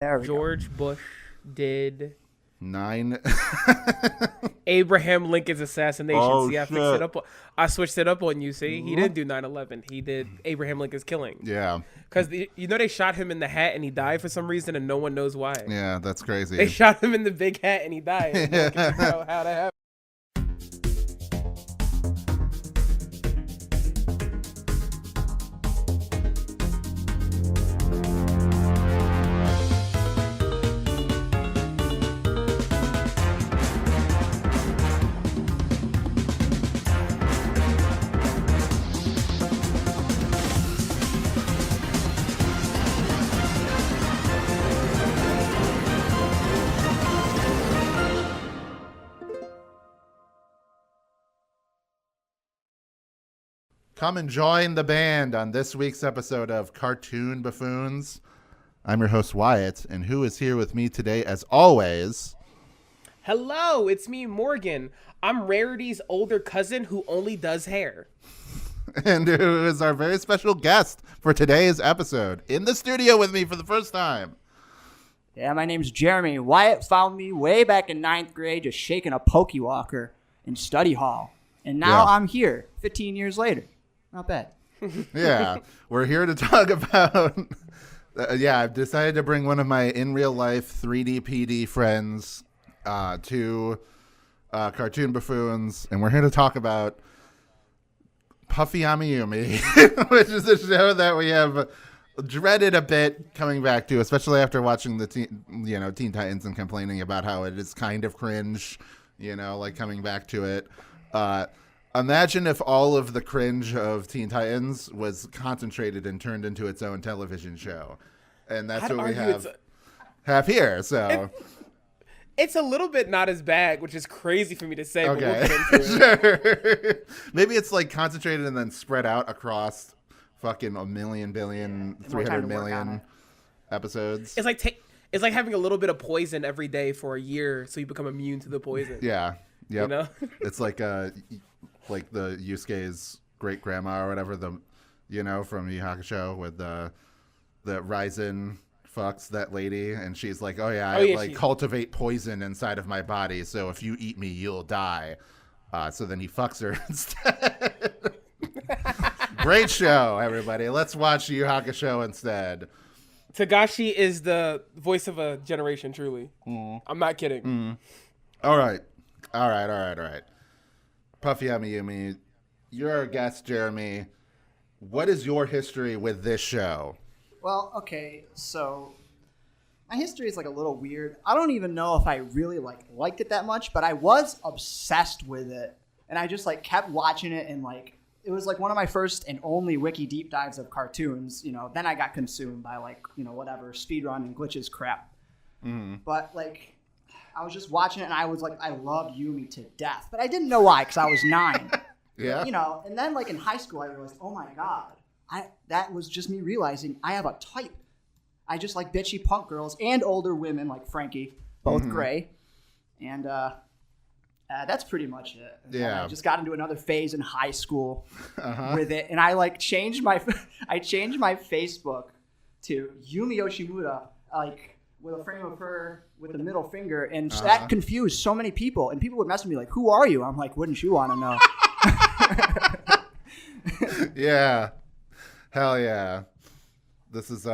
There we go. George Bush did 9. Abraham Lincoln's assassination. Oh, See, I shit. fixed it up. I switched it up on you. See, he didn't do 9/11. He did Abraham Lincoln's killing. Yeah. Because they shot him in the hat and he died for some reason and no one knows why. Yeah, that's crazy. They shot him in the big hat and he died. And no one can figure out how that happened. Come and join the band on this week's episode of Cartoon Buffoons. I'm your host, Wyatt, and who is here with me today, as always? Hello, it's me, Morgan. I'm Rarity's older cousin who only does hair. And who is our very special guest for today's episode, in the studio with me for the first time. Yeah, my name's Jeremy. Wyatt found me way back in 9th grade just shaking a pokey walker in study hall. And now Yeah. I'm here 15 years later. Not bad. Yeah, we're here to talk about... I've decided to bring one of my in real life 3D PD friends to Cartoon Buffoons, and we're here to talk about Puffy Yumi, which is a show that we have dreaded a bit coming back to, especially after watching the Teen Titans and complaining about how it is kind of cringe, like coming back to it. Imagine if all of the cringe of Teen Titans was concentrated and turned into its own television show. And that's what we have here. So It's a little bit not as bad, which is crazy for me to say. okay, But we'll get into it. sure. Maybe it's like concentrated and then spread out across fucking a million, billion, more 300 time to work on million it. episodes. It's like having a little bit of poison every day for a year, so you become immune to the poison. Yeah. Yep. You know? It's like the Yusuke's great grandma or whatever, from Yu Yu Hakusho, with the Ryzen fucks that lady, and she's like, I cultivate poison inside of my body, so if you eat me, you'll die. So then he fucks her instead. Great show, everybody. Let's watch Yu Yu Hakusho instead. Tagashi is the voice of a generation, truly. I'm not kidding. All right. Puffy Yumi, you're our guest, Jeremy. What is your history with this show? Well, okay, so my history is like a little weird. I don't even know if I really liked it that much, but I was obsessed with it. And I just kept watching it, and it was one of my first and only wiki deep dives of cartoons. Then I got consumed by whatever speedrun and glitches crap. But I was just watching it, and I was I loved Yumi to death, but I didn't know why, because I was 9. Yeah. And then in high school I realized, oh my god, that was just me realizing I have a type. I just like bitchy punk girls and older women like Frankie, both gray, and that's pretty much it. And then I just got into another phase in high school with it, and I changed my Facebook to Yumi Yoshimura, with a frame of her with the middle finger, and that confused so many people. And people would mess with me who are you? I'm like, wouldn't you want to know? Yeah. Hell yeah. This is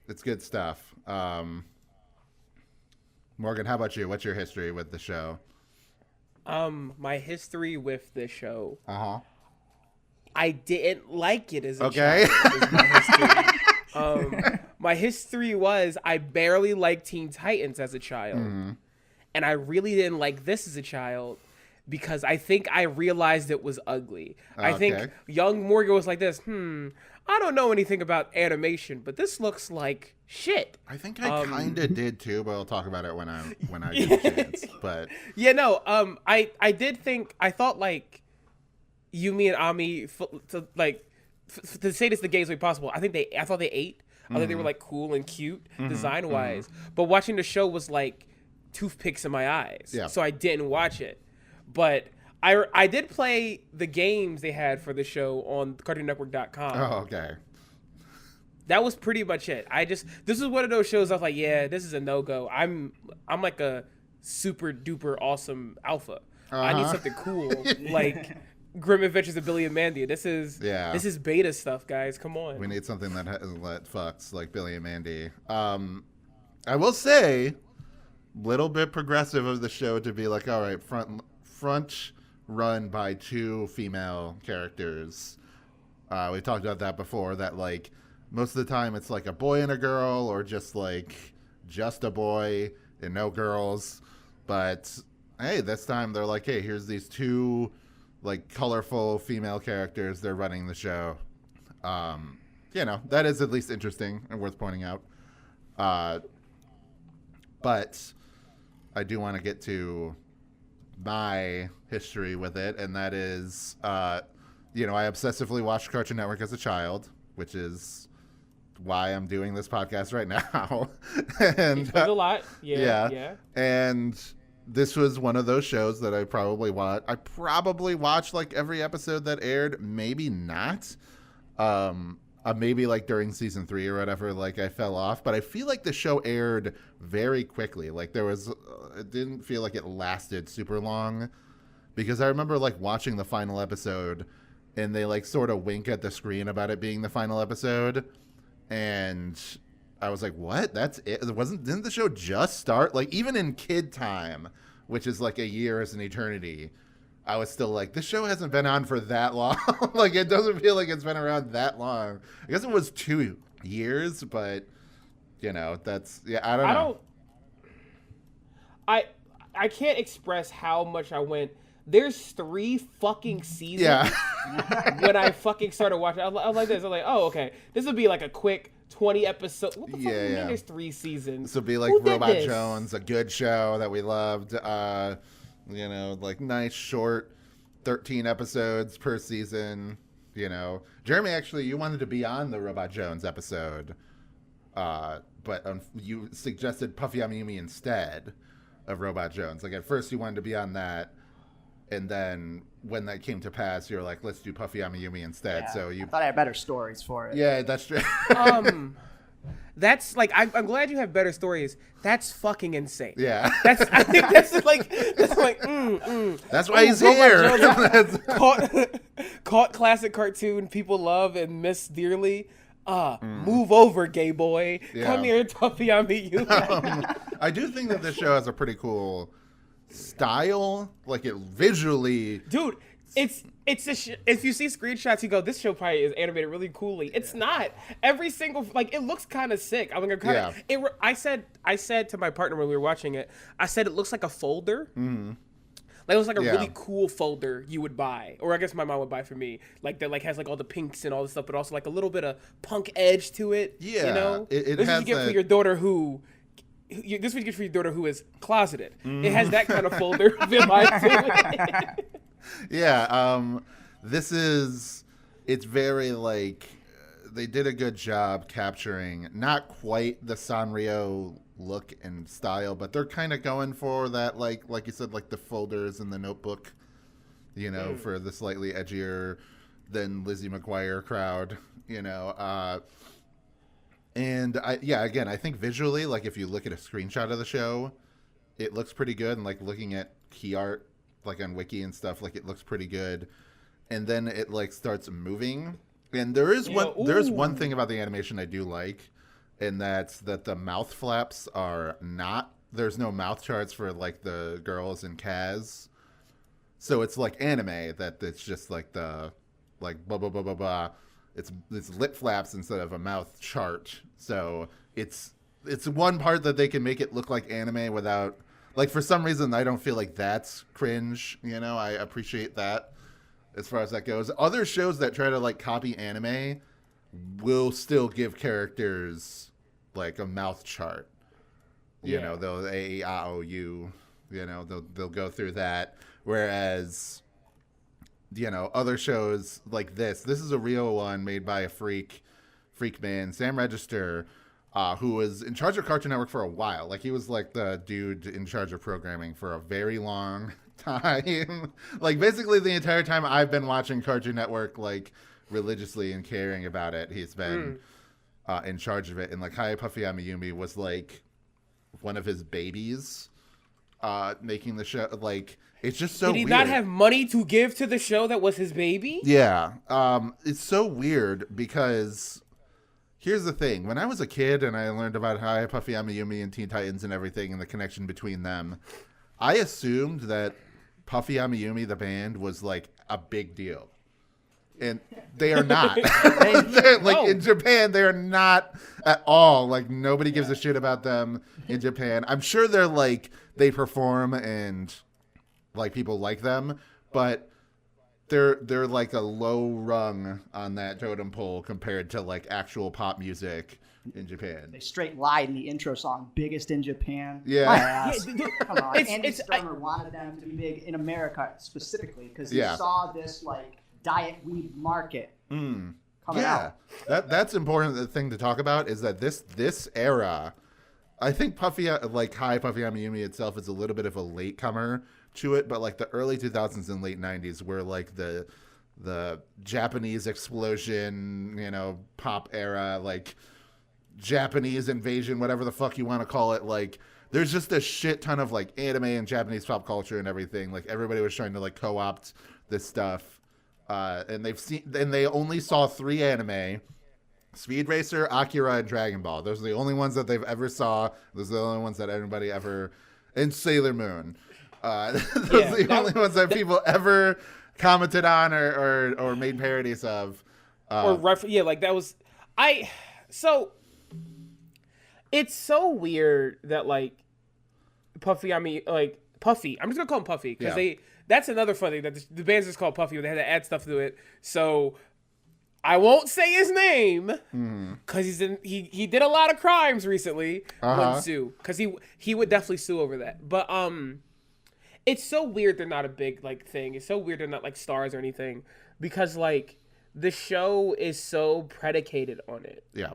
it's good stuff. Morgan, how about you? What's your history with the show? My history with this show. I didn't like it as a Okay. child. Is my history. My history was I barely liked Teen Titans as a child. And I really didn't like this as a child because I think I realized it was ugly. I think young Morgan was like this, I don't know anything about animation, but this looks like shit. I think I kind of did too, but I'll talk about it when I get a chance. But yeah, no, I did think, I thought Yumi and Ami, to say this the gayest way possible, I thought they ate. I thought they were cool and cute design wise, but watching the show was toothpicks in my eyes. Yeah. So I didn't watch it, but I did play the games they had for the show on CartoonNetwork.com. oh, okay. that was pretty much it. This is one of those shows I was like, yeah, this is a no-go. I'm like a super duper awesome alpha. I need something cool like Grim Adventures of Billy and Mandy. This is beta stuff, guys. Come on. We need something that fucks like Billy and Mandy. I will say, little bit progressive of the show to be like, all right, front run by 2 female characters. We talked about that before, that like most of the time it's like a boy and a girl, or just a boy and no girls. But hey, this time they're like, hey, here's these 2 like colorful female characters. They're running the show. That is at least interesting and worth pointing out. But I do want to get to my history with it, and that is, I obsessively watched Cartoon Network as a child, which is why I'm doing this podcast right now. And a lot. Yeah. And this was one of those shows that I probably watched like every episode that aired. Maybe not. Maybe like during season 3 or whatever, like I fell off, but I feel like the show aired very quickly. Like it didn't feel like it lasted super long, because I remember like watching the final episode and they like sort of wink at the screen about it being the final episode. And I was like, what? That's it? Didn't the show just start? Like even in kid time, which is like a year is an eternity, I was still like, this show hasn't been on for that long. Like, it doesn't feel like it's been around that long. I guess it was 2 years, but, that's, I don't know. I can't express how much I went, there's 3 fucking seasons when I fucking started watching. I was like this. I'm like, oh, okay. This would be like a quick 20 episodes. What the fuck do you mean there's 3 seasons? This would be like Robot Jones, a good show that we loved. Like nice short 13 episodes per season. Jeremy, actually, you wanted to be on the Robot Jones episode, but you suggested Puffy Yumi instead of Robot Jones. Like at first you wanted to be on that, and then when that came to pass, you were like, let's do Puffy Yumi instead. Yeah, So I thought I had better stories for it. Yeah, that's true. That's like, I'm glad you have better stories. That's fucking insane. Yeah. I think that's like. That's why he's here. Caught classic cartoon people love and miss dearly. Move over, gay boy. Yeah. Come here, Puffy, I'll meet you. I do think that this show has a pretty cool style. Like it visually. Dude, it's if you see screenshots, you go, this show probably is animated really coolly. It's not. Every single, like, it looks kind of sick. I mean, I said to my partner when we were watching it, I said it looks like a folder. Mm-hmm. Like, it was like a really cool folder you would buy, or I guess my mom would buy for me. Like that, like has like all the pinks and all this stuff, but also like a little bit of punk edge to it. Yeah, this is what you get for your daughter who. This is what you get for your daughter who is closeted. Mm. It has that kind of folder vibe to it. Yeah, it's very like they did a good job capturing not quite the Sanrio look and style, but they're kind of going for that, like you said, like the folders in the Notebook, for the slightly edgier than Lizzie McGuire crowd, and I think visually, like if you look at a screenshot of the show, it looks pretty good, and like looking at key art like on Wiki and stuff, like it looks pretty good, and then it like starts moving, and there's one thing about the animation I do like, and that's that the mouth flaps are not, there's no mouth charts for like the girls in Kaz, so it's like anime that it's just like the like blah blah blah blah blah, it's lip flaps instead of a mouth chart, so it's one part that they can make it look like anime without. Like, for some reason, I don't feel like that's cringe, I appreciate that as far as that goes. Other shows that try to, like, copy anime will still give characters, like, a mouth chart. They'll A-E-I-O-U, they'll go through that. Whereas, other shows like this is a real one made by a freak man, Sam Register, who was in charge of Cartoon Network for a while. Like, he was, like, the dude in charge of programming for a very long time. Like, basically the entire time I've been watching Cartoon Network, like, religiously and caring about it, he's been in charge of it, and like Puffy Yumi was like one of his babies making the show. Like, it's just so Did he weird. not have money to give to the show that was his baby? Yeah. It's so weird because here's the thing. When I was a kid and I learned about Puffy Yumi and Teen Titans and everything and the connection between them, I assumed that Puffy Yumi, the band, was like a big deal. And they are not. They're, like, in Japan, they are not at all. Like, nobody gives a shit about them in Japan. I'm sure they're like, they perform and like people like them, but they're like a low rung on that totem pole compared to like actual pop music in Japan. They straight lied in the intro song, biggest in Japan. Yeah. My ass. Come on. Andy it's- Sturmer wanted them to be big in America specifically because he Yeah. saw this like diet weed market coming Yeah, out. that's important thing to talk about is that this era, I think Puffy Yumi itself is a little bit of a latecomer to it, but like the early 2000s and late 90s were like the Japanese explosion, pop era, like Japanese invasion, whatever the fuck you want to call it. Like, there's just a shit ton of like anime and Japanese pop culture and everything. Like, everybody was trying to like co-opt this stuff. And they only saw 3 anime: Speed Racer, Akira, and Dragon Ball. Those are the only ones that they've ever saw. Those are the only ones that anybody ever, and Sailor Moon. Those are the only ones that people ever commented on or made parodies of. Like that was so it's so weird that like Puffy, I'm just gonna call him Puffy because that's another funny thing that the band's just called Puffy, but they had to add stuff to it. So I won't say his name because he did a lot of crimes recently. Wouldn't sue because he would definitely sue over that. But it's so weird they're not a big like thing. It's so weird they're not like stars or anything because like the show is so predicated on it. Yeah.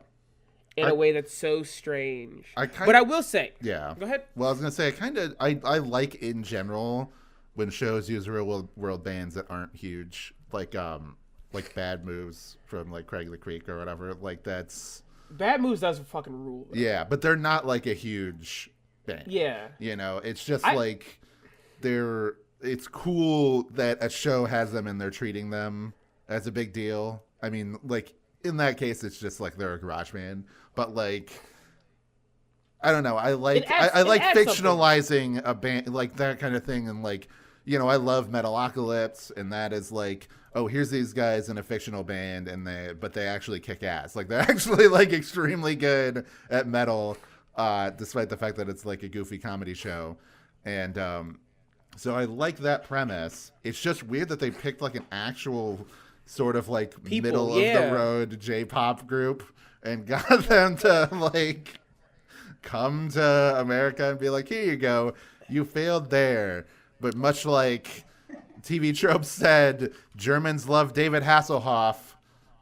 In a way that's so strange. But I will say. Yeah. Go ahead. Well, I was gonna say I like in general when shows use real world bands that aren't huge, like Bad Moves from like Craig the Creek or whatever. Like that's Bad Moves does fucking rule. Though. Yeah, but they're not like a huge band. Yeah. It's just like it's cool that a show has them and they're treating them as a big deal. I mean, like in that case, it's just like they're a garage band, but like, I don't know. I like fictionalizing a band, like that kind of thing. And like, I love Metalocalypse, and that is like, oh, here's these guys in a fictional band but they actually kick ass. Like they're actually like extremely good at metal, despite the fact that it's like a goofy comedy show. And, so I like that premise. It's just weird that they picked like an actual sort of like middle of the road J-pop group and got them to like come to America and be like, here you go, you failed there. But much like TV Tropes said, Germans love David Hasselhoff,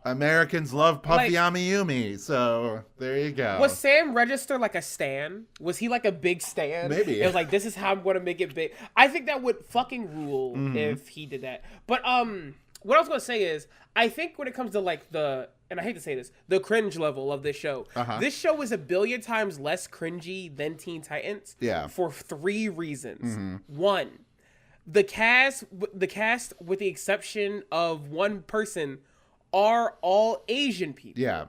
Americans love Puffy Yumi. So there you go. Was Sam Register like a stan? Was he like a big stan? Maybe. It was like, this is how I'm going to make it big. I think that would fucking rule if he did that. But what I was going to say is, I think when it comes to like and I hate to say this, the cringe level of this show, this show is a billion times less cringy than Teen Titans. Yeah. For 3 reasons. 1, the cast, with the exception of one person, are all Asian people. Yeah.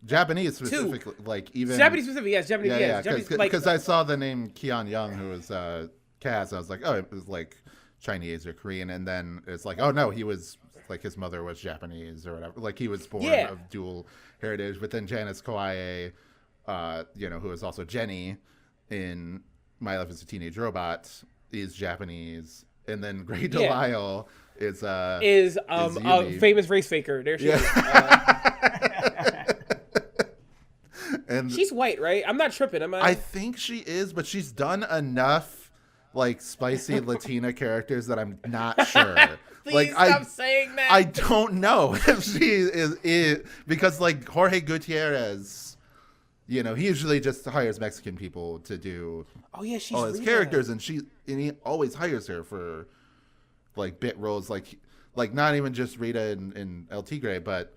Japanese specifically, like even Japanese specifically, yes. Japanese, yeah, yes. Because I saw the name Keon Young, who was Kaz. I was like, oh, it was like Chinese or Korean, and then it's like, oh no, he was like his mother was Japanese or whatever. Like he was born of dual heritage. But then Janice Kawaii, who is also Jenny in My Life as a Teenage Robot, is Japanese, and then Grey Delisle is a famous race faker. There she is. And she's white, right? I'm not tripping, am I? I think she is, but she's done enough like spicy Latina characters that I'm not sure. Please stop saying that. I don't know if she is because like Jorge Gutierrez, he usually just hires Mexican people to do all his characters, and he always hires her for like bit roles, like not even just Rita and El Tigre, but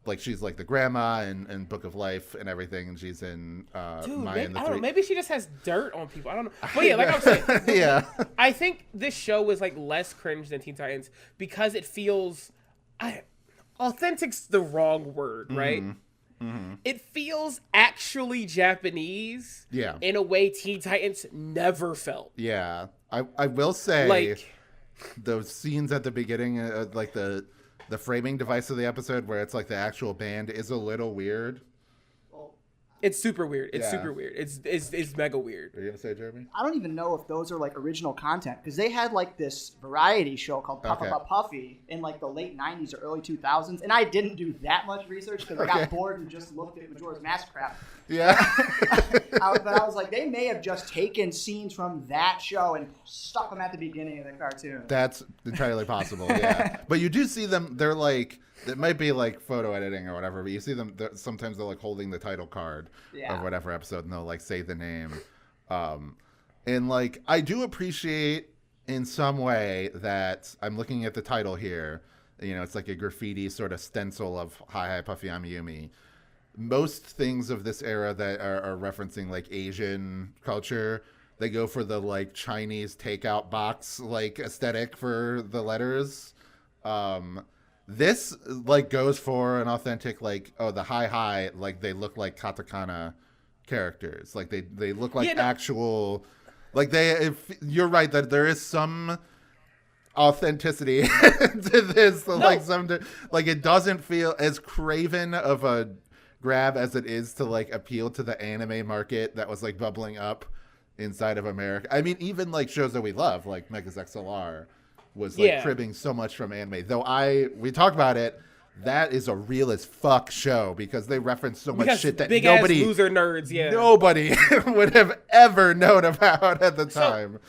like she's like the grandma in Book of Life and everything, and she's in Dude, Maya maybe, and the I don't know. Three. Maybe she just has dirt on people. I don't know. But yeah, like I'm saying, Yeah. I think this show is like less cringe than Teen Titans because it feels, authentic's the wrong word, right? It feels actually Japanese. Yeah. In a way Teen Titans never felt. Yeah, I will say, Like, those scenes at the beginning, like the framing device of the episode where it's like the actual band is a little weird. it's super weird. It's Yeah. super weird. It's mega weird. Are you gonna say, Jeremy? I don't even know if those are like original content because they had like this variety show called Puff Okay. About Puffy in like the late 90s or early 2000s, and I didn't do that much research because I Okay. got bored and just looked at Majora's Mask crap. Yeah. But I was like, they may have just taken scenes from that show and stuck them at the beginning of the cartoon. That's entirely possible. Yeah, but you do see them. They're like, it might be like photo editing or whatever, but you see them. Sometimes they're like holding the title card of whatever episode, and they'll like say the name. And like, I do appreciate in some way that I'm looking at the title here. You know, it's like a graffiti sort of stencil of "Hi, Puffy, I'm Yumi." Most things of this era that are referencing like Asian culture, they go for the like Chinese takeout box like aesthetic for the letters. This like goes for an authentic like, oh, the hi, like they look like katakana characters, like they look like actual, like if you're right that there is some authenticity to this, like it doesn't feel as craven of a grab as it is to like appeal to the anime market that was like bubbling up inside of America. I mean, even like shows that we love, like Megas XLR, was like cribbing so much from anime. Though we talked about it, that is a real as fuck show because they reference so much shit that nobody, loser nerds, nobody would have ever known about at the time.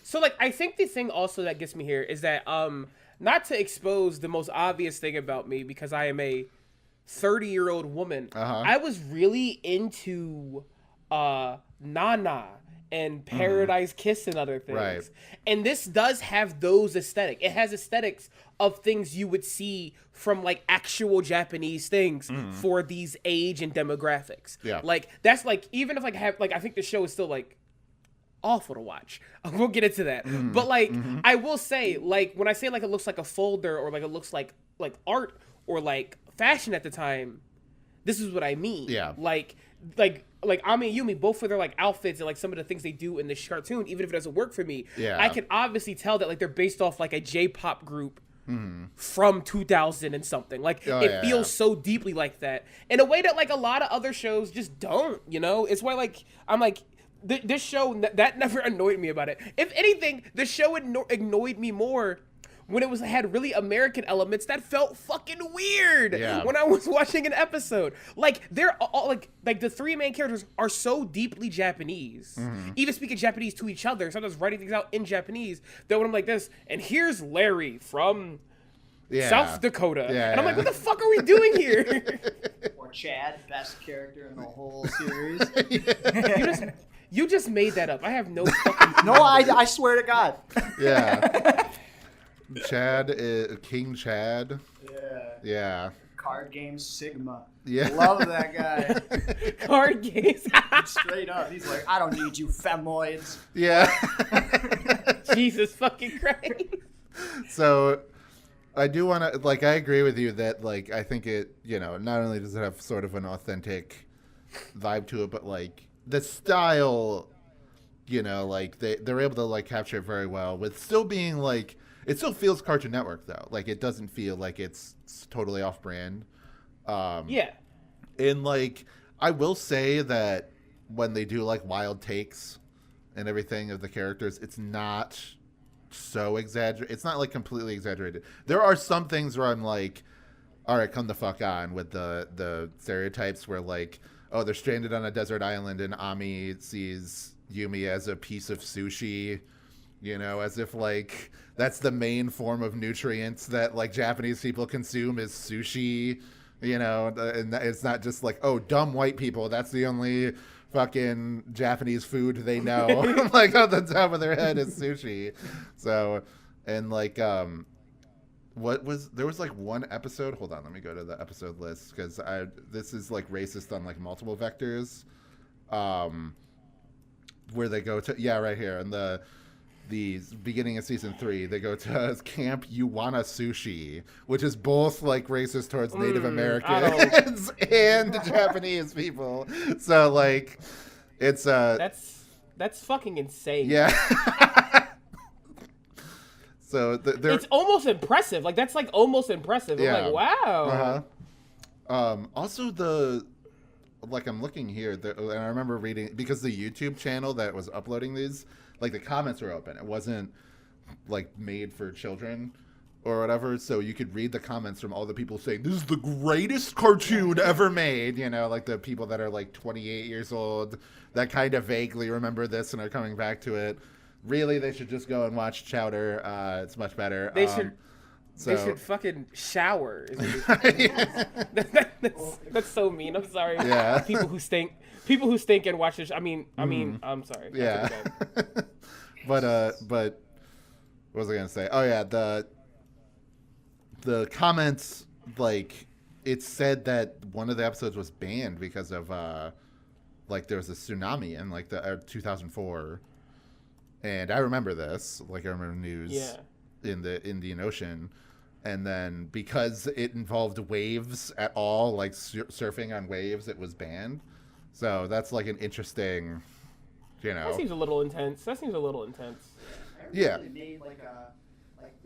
So like, I think the thing also that gets me here is that not to expose the most obvious thing about me because I am a 30-year-old woman. I was really into Nana and Paradise Kiss and other things. Right. And this does have those aesthetic. It has aesthetics of things you would see from like actual Japanese things for these age and demographics. Yeah. Like that's like, even if like I think the show is still like awful to watch. We'll get into that. But like I will say, like when I say like it looks like a folder or like it looks like art or like fashion at the time, this is what I mean. Yeah. Like Ami and Yumi, both for their like outfits and like some of the things they do in this cartoon, even if it doesn't work for me, I can obviously tell that like they're based off like a J-pop group from 2000 and something. Like it feels so deeply like that in a way that like a lot of other shows just don't, you know? It's why like I'm like this show that never annoyed me about it. If anything, the show annoyed me more when it had really American elements that felt fucking weird when I was watching an episode. Like they're all like the three main characters are so deeply Japanese, even speaking Japanese to each other, sometimes writing things out in Japanese, that when I'm like this, and here's Larry from South Dakota, and I'm like, what the fuck are we doing here? Or Chad, best character in the whole series. You just made that up. I have no fucking No, I swear to God. Yeah. Chad, King Chad. Yeah. Card game Sigma. Yeah. Love that guy. Card games. Straight up. He's like, I don't need you femoids. Yeah. Jesus fucking Christ. So I do want to, like, I agree with you that, like, I think it, you know, not only does it have sort of an authentic vibe to it, but, like, the style, you know, like, they're able to, like, capture it very well with still being, like, it still feels Cartoon Network, though. Like, it doesn't feel like it's totally off-brand. And, like, I will say that when they do, like, wild takes and everything of the characters, it's not so exaggerated. It's not, like, completely exaggerated. There are some things where I'm like, all right, come the fuck on with the stereotypes where, like, oh, they're stranded on a desert island and Ami sees Yumi as a piece of sushi, you know, as if, like, that's the main form of nutrients that, like, Japanese people consume is sushi, you know, and it's not just like, oh, dumb white people, that's the only fucking Japanese food they know. Like, on the top of their head is sushi. So, and, like, there was like one episode. Hold on, let me go to the episode list because this is like racist on like multiple vectors. Where they go to right here in the beginning of season 3, they go to Camp Yuwana Sushi, which is both like racist towards Native Americans and Japanese people. So like, it's that's fucking insane. Yeah. So it's almost impressive. Like that's like almost impressive. Yeah. I'm like, wow. Also I'm looking here, and I remember reading, because the YouTube channel that was uploading these, like the comments were open. It wasn't like made for children or whatever, so you could read the comments from all the people saying, this is the greatest cartoon ever made, like the people that are like 28 years old that kind of vaguely remember this and are coming back to it. Really, they should just go and watch Chowder. It's much better. They should fucking shower. That's so mean. I'm sorry. Yeah. People who stink and watch this. I'm sorry. Yeah. But what was I gonna say? Oh yeah, the comments, like, it said that one of the episodes was banned because of like there was a tsunami in like the 2004, and I remember this. Like I remember news in the Indian Ocean. And then because it involved waves at all, like surfing on waves, it was banned. So that's like an interesting, That seems a little intense. I really made like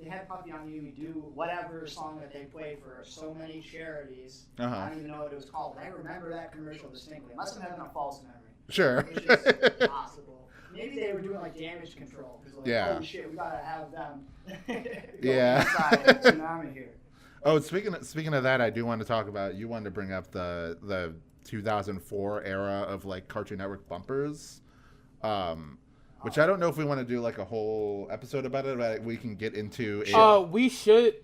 they had Puffy on Yumi do whatever song that they played for so many charities. I don't even know what it was called. I remember that commercial distinctly. I must have had a false memory. Sure. Which is possible. Maybe they were doing like damage control. Holy shit, we gotta have them. Inside tsunami here. Oh, speaking of that, I do want to talk about. You wanted to bring up the 2004 era of like Cartoon Network bumpers, which I don't know if we want to do like a whole episode about it, but we can get into. We should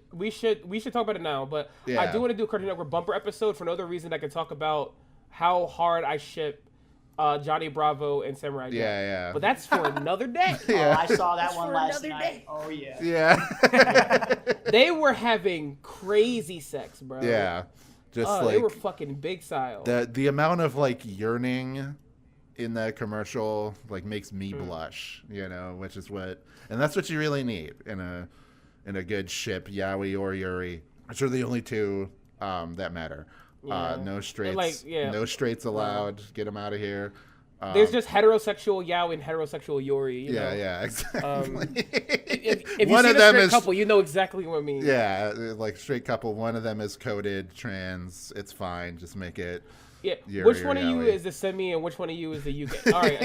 talk about it now. But I do want to do a Cartoon Network bumper episode for no other reason. I can talk about how hard I ship Johnny Bravo and Samurai Jack. Yeah. But that's for another day. Oh, I saw that one last night. Day. Oh, yeah. Yeah. They were having crazy sex, bro. Yeah. Just they were fucking big style. The amount of like yearning in that commercial like makes me blush, which is and that's what you really need in a good ship, Yaoi or Yuri, which are the only two that matter. No straights. No straights allowed. Get them out of here. There's just heterosexual Yao and heterosexual Yuri. Yeah, exactly. If you see a straight couple, you know exactly what I mean. Yeah, like straight couple. One of them is coded trans. It's fine. Just make it. Yeah. Yuri which one of you is the semi and which one of you is the Yugen? All right,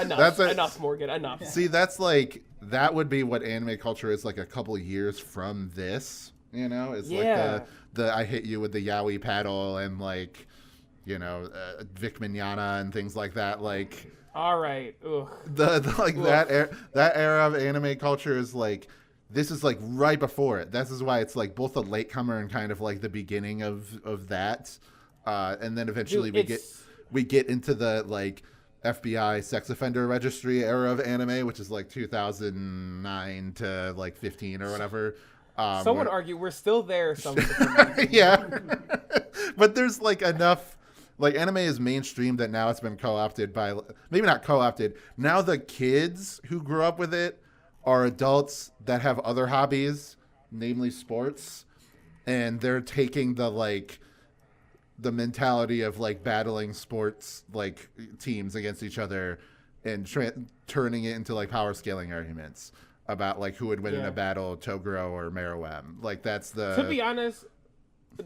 enough. Enough, Morgan. Enough. See, that's like that would be what anime culture is like a couple years from this. It's like the I hit you with the yaoi paddle and like, Vic Mignogna and things like that. Like, all right, ugh. That era of anime culture is like, this is like right before it. This is why it's like both a latecomer and kind of like the beginning of that, and then eventually we get into the like FBI sex offender registry era of anime, which is like 2009 to like 15 or whatever. Some would argue we're still there. Yeah, but there's like enough. Like anime is mainstream that now it's been co-opted by, maybe not co-opted. Now the kids who grew up with it are adults that have other hobbies, namely sports, and they're taking the mentality of like battling sports like teams against each other and turning it into like power scaling arguments about like who would win in a battle, Toguro or Meruem. Like that's the. To be honest,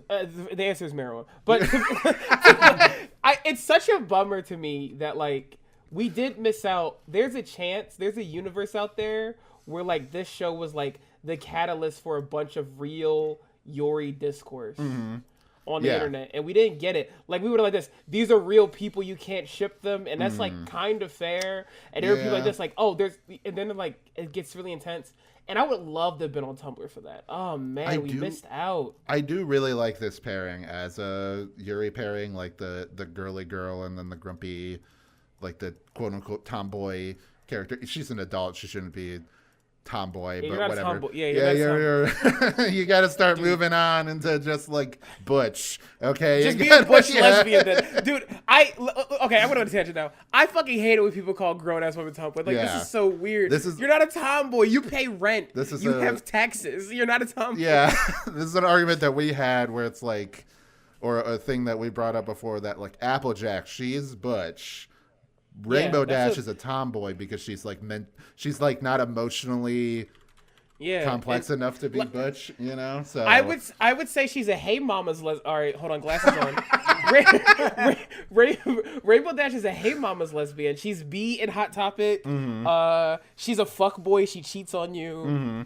the answer is Meruem. But it's such a bummer to me that like we did miss out. There's a universe out there where like this show was like the catalyst for a bunch of real Yuri discourse. On the internet, and we didn't get it. Like we were like this. These are real people. You can't ship them, and that's like kind of fair. And there were people like this, like and then like it gets really intense. And I would love to have been on Tumblr for that. Oh man, we missed out. I do really like this pairing as a Yuri pairing, like the girly girl and then the grumpy, like the quote unquote tomboy character. She's an adult. She shouldn't be tomboy, Yeah, but you're not a whatever. tomboy. Yeah, you're you got to start moving on into just like butch. Okay, Just you be a gotta- butch yeah. lesbian then. Dude, okay, I'm going on a tangent now. I fucking hate it when people call grown-ass women tomboy. Like, Yeah. this is so weird. This is- You're not a tomboy. You pay rent. This is you a- have taxes. You're not a tomboy. Yeah, this is an argument that we had where it's like, or a thing that we brought up before that like Applejack, she's butch. Rainbow Dash is a tomboy because she's like not emotionally complex enough to be butch, you know. So I would say she's a hey mama's all right, hold on, glasses on. Rainbow Dash is a hey mama's lesbian. She's B in Hot Topic. She's a fuck boy. She cheats on you.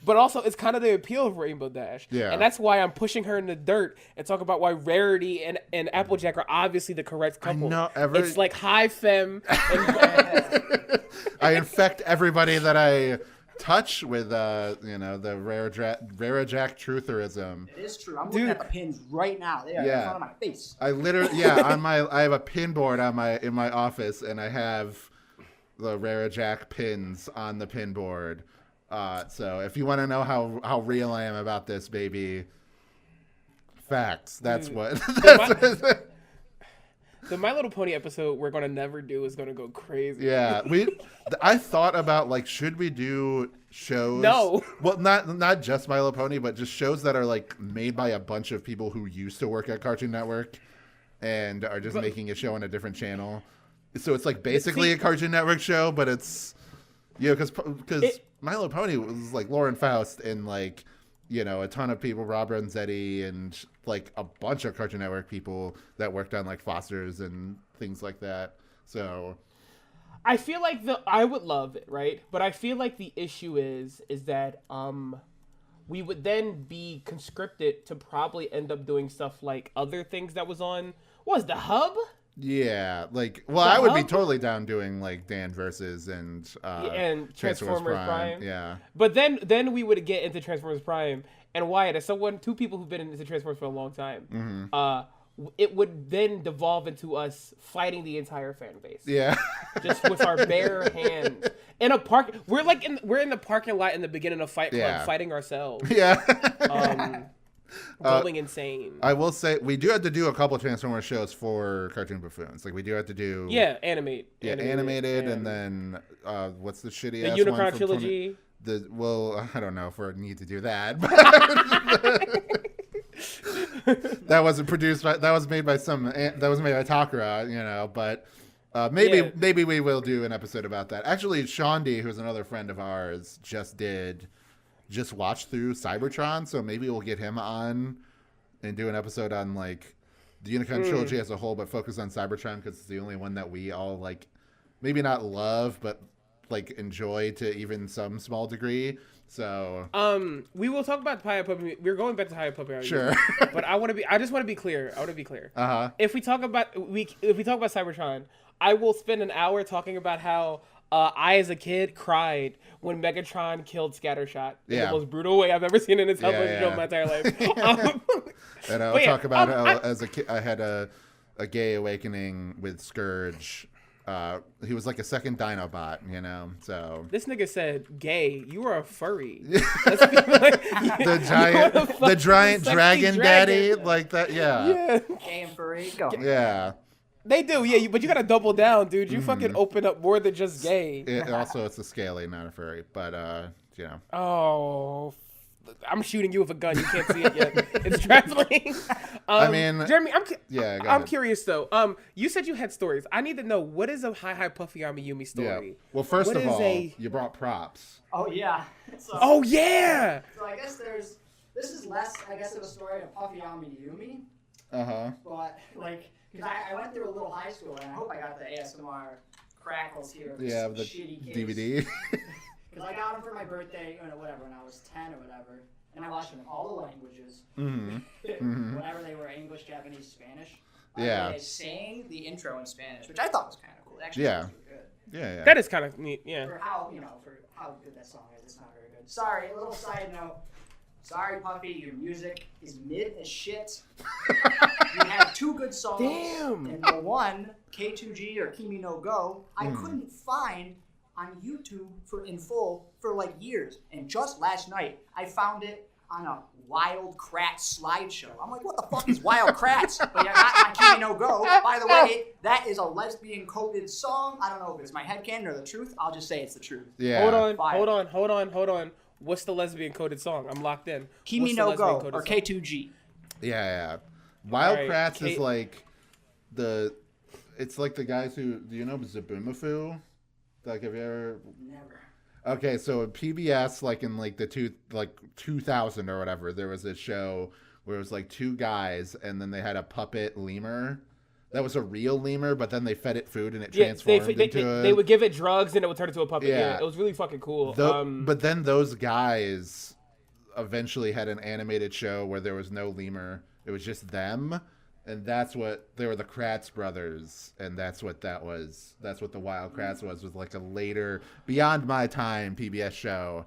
But also, it's kind of the appeal of Rainbow Dash. Yeah. And that's why I'm pushing her in the dirt and talk about why Rarity and Applejack are obviously the correct couple. It's like high femme. I infect everybody that I touch with, the Rarajack trutherism. It is true. I'm looking at the pins right now. They are in front of my face. I literally, I have a pin board in my office, and I have the Rarajack pins on the pin board. So if you want to know how real I am about this, baby, facts. That's Dude, what. The My Little Pony episode we're gonna never do is gonna go crazy. Yeah, I thought about like, should we do shows? No. Well, not just My Little Pony, but just shows that are like made by a bunch of people who used to work at Cartoon Network and are just making a show on a different channel. So it's like basically a Cartoon Network show, but it's because My Little Pony was like Lauren Faust and like, a ton of people, Rob Renzetti and like a bunch of Cartoon Network people that worked on like Foster's and things like that. So I feel like I would love it, right? But I feel like the issue is that we would then be conscripted to probably end up doing stuff like other things that was on. What was the Hub? Yeah, like, well, I would be totally down doing like Dan Versus and Transformers Prime. Yeah, but then we would get into Transformers Prime, and Wyatt, as two people who've been into Transformers for a long time, it would then devolve into us fighting the entire fan base. Yeah, just with our bare hands in a park. We're in the parking lot in the beginning of Fight Club, fighting ourselves. Yeah. Going insane. I will say we do have to do a couple Transformers shows for Cartoon Buffoons. Like we do have to do animated, and then what's the shitty the ass Unicron one from trilogy. I don't know if we need to do that. That wasn't produced by. That was made by Takara, but. Maybe we will do an episode about that. Actually, Shaundi, who's another friend of ours, just watched through Cybertron, so maybe we'll get him on and do an episode on like the Unicron trilogy as a whole, but focus on Cybertron because it's the only one that we all like, maybe not love, but like enjoy to even some small degree. So we will talk about High Puppy. We're going back to High Puppy. Sure. But I just want to be clear. Uh-huh. If we talk about Cybertron, I will spend an hour talking about how I, as a kid, cried when Megatron killed Scattershot in the most brutal way I've ever seen in a television show in my entire life. And I'll talk about how, as a kid, I had a gay awakening with Scourge. He was like a second Dinobot, so. This nigga said, gay, you are a furry. The giant dragon daddy, like that, yeah. Gay and furry, go. Yeah. They do, yeah, but you gotta double down, dude. You fucking open up more than just gay. It's a scaly, not a furry, but Oh, I'm shooting you with a gun. You can't see it yet. It's traveling. I mean, Jeremy, I'm ahead. curious though. You said you had stories. I need to know, what is a Hi Puffy Army Yumi story? Yeah. Well, first what of all, you brought props. Oh yeah. Oh yeah. So I guess this is less, I guess, of a story of Puffy Army Yumi. But like. Because I went through a little high school, and I hope I got the ASMR crackles here. Yeah, the shitty DVD. Because I got them for my birthday, or whatever, when I was 10 or whatever. And I watched them in all the languages. Whenever they were English, Japanese, Spanish. They sang the intro in Spanish, which I thought was kind of cool. It actually sounds really good. Yeah. That is kind of neat, yeah. For how good that song is, it's not very good. Sorry, a little side note. Sorry, Puffy, your music is mid as shit. You have two good songs. Damn. And the one, K2G or Kimi no Go, I couldn't find on YouTube in full for like years. And just last night, I found it on a Wild Kratts slideshow. I'm like, what the fuck is Wild Kratts? But yeah, not my Kimi no Go. By the way, that is a lesbian coded song. I don't know if it's my headcanon or the truth. I'll just say it's the truth. Yeah. Hold on. What's the lesbian coded song? I'm locked in. Kimi no Go or K2G. Yeah. Wild All right, Kratts is like it's like the guys who, do you know Zaboomafoo? Like, have you ever? Never. Okay, so PBS, like in like the 2000 or whatever, there was a show where it was like two guys, and then they had a puppet lemur. That was a real lemur, but then they fed it food and it transformed into they would give it drugs and it would turn into a puppet. Yeah, it was really fucking cool. But then those guys eventually had an animated show where there was no lemur. It was just them. And they were the Kratts brothers, and that's what that was. That's what the Wild Kratts was like a later, beyond my time PBS show.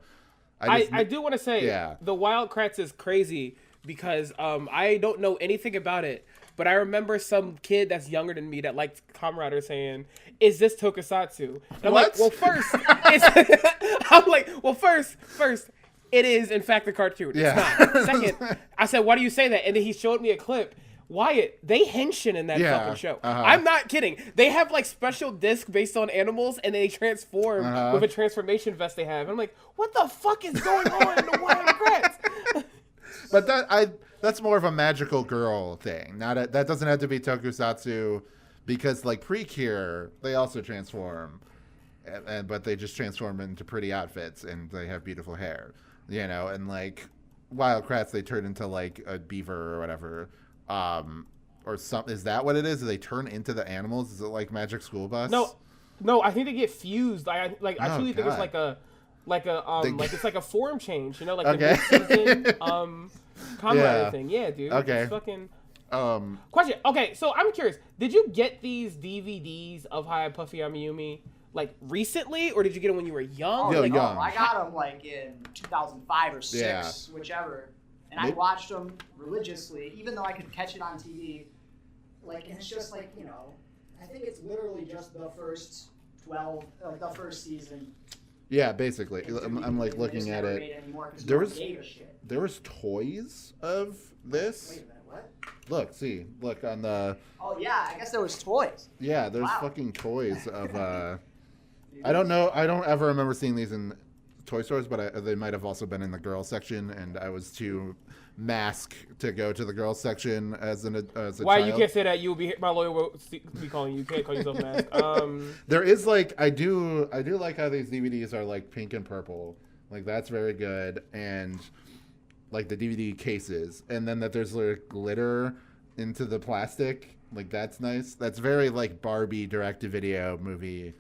I do want to say, the Wild Kratts is crazy because I don't know anything about it, but I remember some kid that's younger than me that liked Kamen Rider saying, "Is this Tokusatsu?" And I'm like, well, first, first, it is in fact a cartoon. Yeah. It's not. Second, I said, why do you say that? And then he showed me a clip. Wyatt, they henshin in that fucking show. I'm not kidding. They have like special discs based on animals, and they transform with a transformation vest they have. And I'm like, what the fuck is going on in the Wild Kratts? But that's more of a magical girl thing. That doesn't have to be Tokusatsu, because like Precure, they also transform, but they just transform into pretty outfits and they have beautiful hair, And like Wild Kratts, they turn into like a beaver or whatever. Or something. Is that what it is? Do they turn into the animals? Is it like Magic School Bus? No, I think they get fused. I truly think it's like it's like a form change, like the mid-season Kamen Rider thing. Yeah, dude. Okay. It's fucking question. Okay, so I'm curious. Did you get these DVDs of Hi Puffy I'm Yumi like recently, or did you get them when you were young? Young. I got them like in 2005 or 6, whichever. And I watched them religiously, even though I could catch it on TV. Like, and it's just like, I think it's literally just the first 12, like the first season. Yeah, basically. I'm like looking at it. There was toys of this. Wait a minute, what? Look on the. Oh yeah, I guess there was toys. Yeah, there's fucking toys of. I don't know. I don't ever remember seeing these in toy stores, but they might have also been in the girls section, and I was too mask to go to the girls section as a Why child. You can't say that? You will be, my lawyer will be calling you. You can't call yourself mask. There is like I do like how these DVDs are like pink and purple. Like that's very good, and like the DVD cases, and then that there's like glitter into the plastic. Like that's nice. That's very like Barbie direct-to-video movie.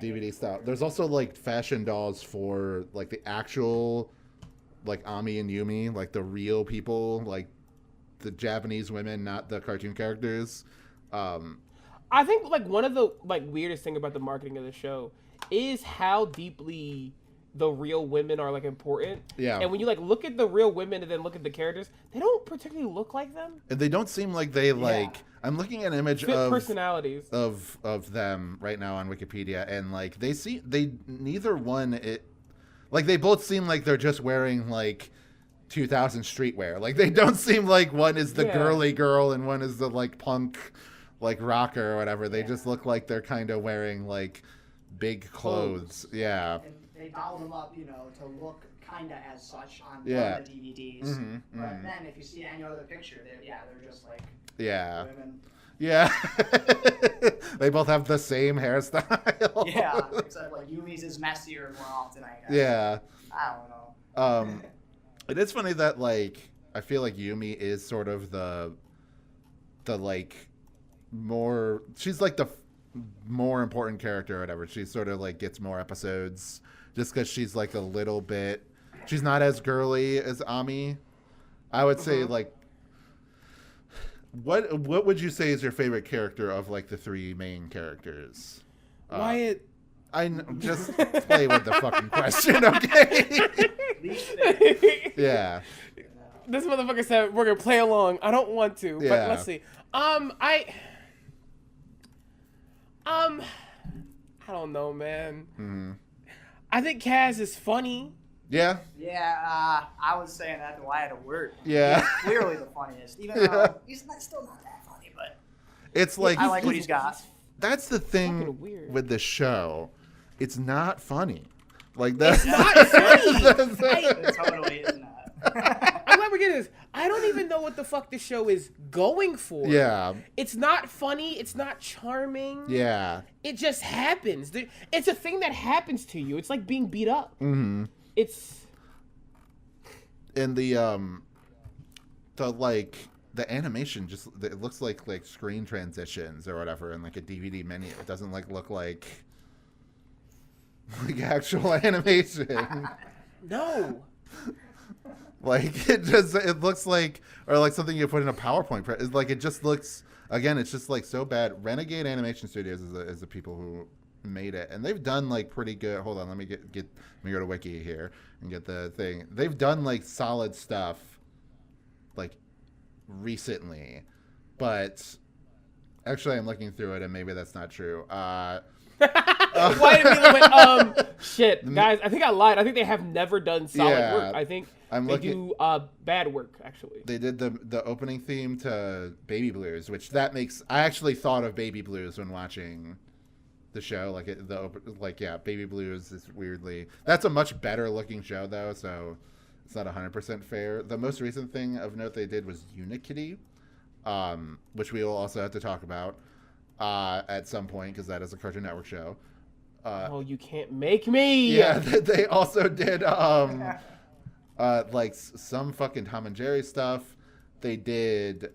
DVD style. There's also like fashion dolls for like the actual like Ami and Yumi, like the real people, like the Japanese women, not the cartoon characters. I think like one of the like weirdest thing about the marketing of the show is how deeply the real women are like important. Yeah. And when you like look at the real women and then look at the characters, they don't particularly look like them. And they don't seem like they like. I'm looking at an image of personalities of them right now on Wikipedia, and like neither one like they both seem like they're just wearing like 2000 streetwear. Like they don't seem like one is the girly girl and one is the like punk like rocker or whatever. They just look like they're kind of wearing like big clothes. Yeah. And they doll them up, to look kind of as such on one of the DVDs. But then if you see any other picture, they're just like women. Yeah. They both have the same hairstyle. Yeah, except like Yumi's is messier and more often, I guess. Yeah. I don't know. It is funny that like I feel like Yumi is sort of the like more. She's like the more important character or whatever. She sort of like gets more episodes just because she's like a little bit. She's not as girly as Ami. I would say like. What would you say is your favorite character of like the three main characters? Wyatt. Just play with the fucking question, okay? Yeah. This motherfucker said we're gonna play along. I don't want to, but let's see. I I don't know, man. Mm-hmm. I think Kaz is funny. Yeah. Yeah, I was saying that to Wyatt at work. Yeah. He's clearly the funniest, even though he's still not that funny, but It's like I like what he's got. That's the thing fucking weird. with the show. It's not funny. Like that's Not funny. It totally is not. I'm glad we're getting this. I don't even know what the fuck this show is going for. Yeah. It's not funny. It's not charming. Yeah. It just happens. It's a thing that happens to you. It's like being beat up. Mm-hmm. It's And the animation just it looks like screen transitions or whatever in like a DVD menu. It doesn't look like actual animation. no. Like it looks like something you put in a PowerPoint. It's like it just looks it's just like so bad. Renegade Animation Studios is the people who made it, and they've done like pretty good. Hold on, let me go to Wiki here and get the thing. They've done like solid stuff like recently, but actually I'm looking through it and maybe that's not true. Why did we went, shit, guys, I think I lied. I think they have never done solid work. I think they do bad work, actually. They did the opening theme to Baby Blues, which I actually thought of Baby Blues when watching the show. Baby Blues is weirdly... That's a much better looking show, though, so it's not 100% fair. The most recent thing of note they did was Unikitty, which we will also have to talk about at some point, because that is a Cartoon Network show. Oh, you can't make me! Yeah, they also did some fucking Tom and Jerry stuff. They did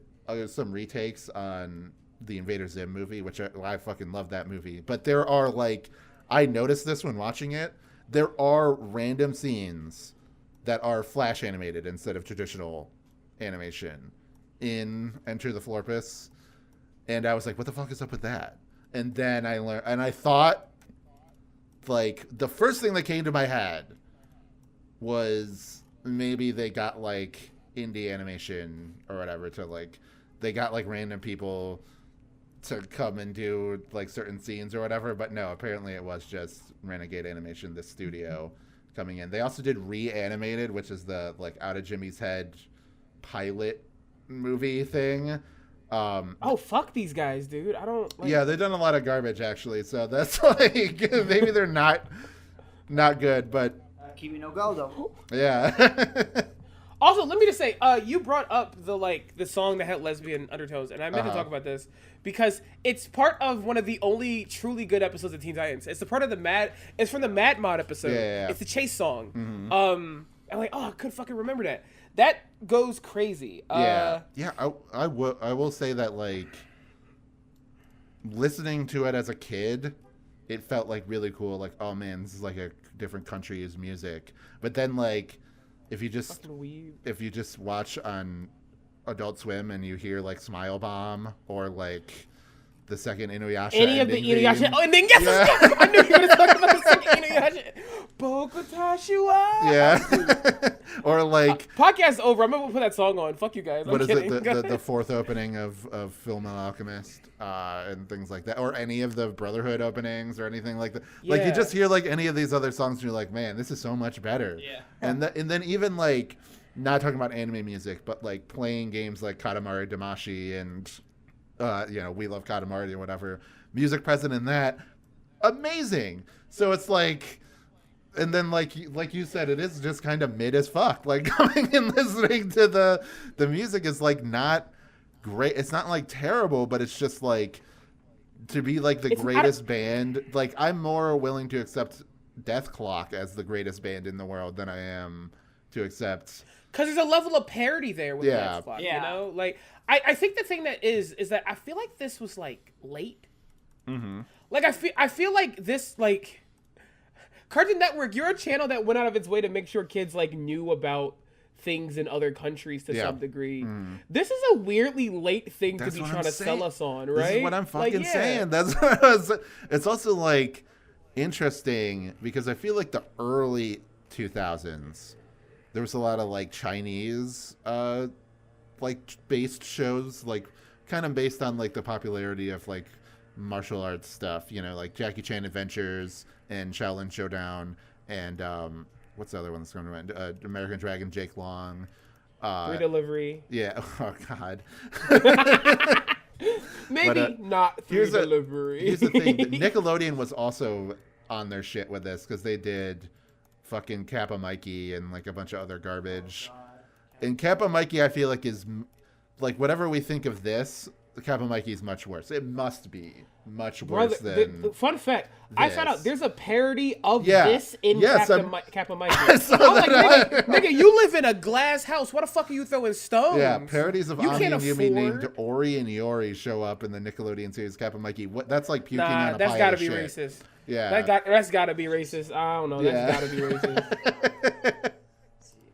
some retakes on the Invader Zim movie, which I fucking love that movie. But there are I noticed this when watching it. There are random scenes that are flash animated instead of traditional animation in Enter the Florpus. And I was like, what the fuck is up with that? And then I learned, and I thought, the first thing that came to my head was maybe they got, indie animation or whatever to, they got, random people to come and do, certain scenes or whatever. But no, apparently it was just Renegade Animation, the studio, coming in. They also did Reanimated, which is the, Out of Jimmy's Head pilot movie thing. Oh, fuck these guys, dude. I don't... Yeah, they've done a lot of garbage, actually. So that's, maybe they're not good, but... Kimi no Go, though. Yeah. Also, let me just say, you brought up the song that had lesbian undertones, and I meant to talk about this because it's part of one of the only truly good episodes of Teen Titans. It's the part of it's from the Mad Mod episode. Yeah. It's the chase song. Mm-hmm. I'm like, I couldn't fucking remember that. That goes crazy. I will say that, listening to it as a kid, it felt, really cool. Oh, man, this is, a different country's music. But then, if you just watch on Adult Swim and you hear, Smile Bomb or, the second Inuyasha any of the Inuyasha ending. Yes, yeah. yes, I knew you were going to talk about the second Inuyasha. Bokutashiwa. Yeah. Or podcast over. I'm gonna put that song on. Fuck you guys. What I'm is kidding. it? The fourth opening of Fullmetal Alchemist and things like that, or any of the Brotherhood openings or anything like that. Yeah. You just hear any of these other songs and you're like, man, this is so much better. Yeah. And then even not talking about anime music, but playing games like Katamari Damacy and We Love Katamari or whatever, music present in that, amazing. So it's and then like you said, it is just kind of mid as fuck. Coming and listening to the music is not great. It's not terrible, but it's just to be the greatest band. I'm more willing to accept Death Clock as the greatest band in the world than I am to accept. Because there's a level of parody there with Death Clock, yeah. you know? I think the thing that is that I feel like this was late. Mm-hmm. I feel like this Cartoon Network, you're a channel that went out of its way to make sure kids knew about things in other countries to some degree. This is a weirdly late thing to be trying to sell us on, right? This is what I'm fucking saying. That's what I was. It's also interesting because I feel the early 2000s there was a lot of Chinese based shows kind of based on the popularity of martial arts stuff, like Jackie Chan Adventures and Shaolin Showdown and what's the other one that's going around? American Dragon, Jake Long. Free Delivery. Yeah. Oh, God. Maybe not Free Delivery. Here's the thing. Nickelodeon was also on their shit with this because they did fucking Kappa Mikey and like a bunch of other garbage. And Kappa Mikey, I feel like, is like whatever we think of this, the Kappa Mikey is much worse. It must be much worse than. Fun fact: this. I found out there's a parody of this in Kappa Mikey. I was like, nigga, you live in a glass house. What the fuck are you throwing stones? Yeah, parodies of you Ami and Yumi afford... named Ori and Yori show up in the Nickelodeon series Kappa Mikey. That's like puking on a that's pile gotta of be shit. racist. Yeah, that's gotta be racist. I don't know. That's gotta be racist.